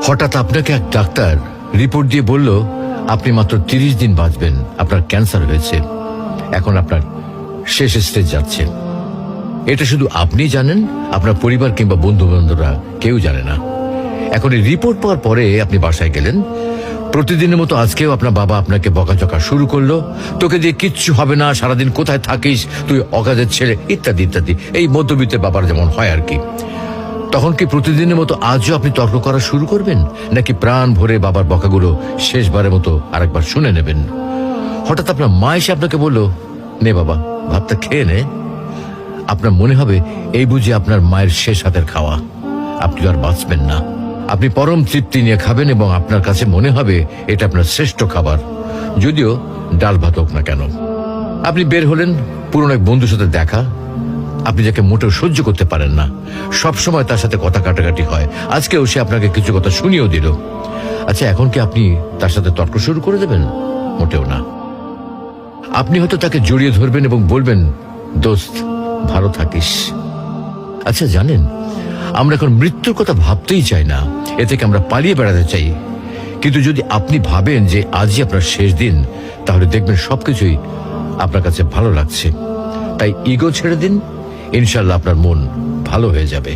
হঠাৎ আপনাকে এক ডাক্তার রিপোর্ট দিয়ে বলল আপনি মাত্র 30 দিন বাঁচবেন, আপনার ক্যান্সার হয়েছে, এখন আপনার শেষ স্টেজ যাচ্ছে। এটা শুধু আপনি জানেন, আপনার পরিবার কিংবা বন্ধু বান্ধবরা কেউ জানে না। এখন এই রিপোর্ট পাওয়ার পরে আপনি বাসায় গেলেন, প্রতিদিনের মতো আজকেও আপনার বাবা আপনাকে বকাঝকা শুরু করলো, তোকে দিয়ে কিচ্ছু হবে না, সারাদিন কোথায় থাকিস তুই, অকাজের ছেলে, ইত্যাদি ইত্যাদি। এই মধ্যবিত্তের বাবার যেমন হয় আর কি। তখন কি প্রতিদিনের মতো আজও আপনি তর্ক করা শুরু করবেন, নাকি প্রাণ ভরে বাবার বকাগুলো শেষবারের মতো আরেকবার শুনে নেবেন? হঠাৎ আপনার মা এসে আপনাকে বলল, নে বাবা ভাতটা খেয়ে নে। আপনার মনে হবে এই বুঝি আপনার মায়ের শেষ হাতের খাওয়া, আপনি আর বাঁচবেন না। আপনি পরম তৃপ্তি নিয়ে খাবেন এবং আপনার কাছে মনে হবে এটা আপনার শ্রেষ্ঠ খাবার, যদিও ডাল ভাত হোক না কেন। আপনি বের হলেন, পুরনো এক বন্ধুর সাথে দেখা, আপনি যাকে মোটেও সহ্য করতে পারেন না, সব সময় তার সাথে কথা কাটাকাটি হয়, আজকেও সে আপনাকে কিছু কথা শুনিয়েও দিল। আচ্ছা, এখন কি আপনি তার সাথে তর্ক শুরু করে দেবেন? মোটেও না। আপনি হয়তো তাকে জড়িয়ে ধরবেন এবং বলবেন, দোস্ত ভালো থাকিস। আচ্ছা জানেন, আমরা এখন মৃত্যুর কথা ভাবতেই চাই না, এ থেকে আমরা পালিয়ে বেড়াতে চাই। কিন্তু যদি আপনি ভাবেন যে আজই আপনার শেষ দিন, তাহলে দেখবেন সবকিছুই আপনার কাছে ভালো লাগছে। তাই ইগো ছেড়ে দিন, ইনশাল্লাহ আপনার মন ভালো হয়ে যাবে।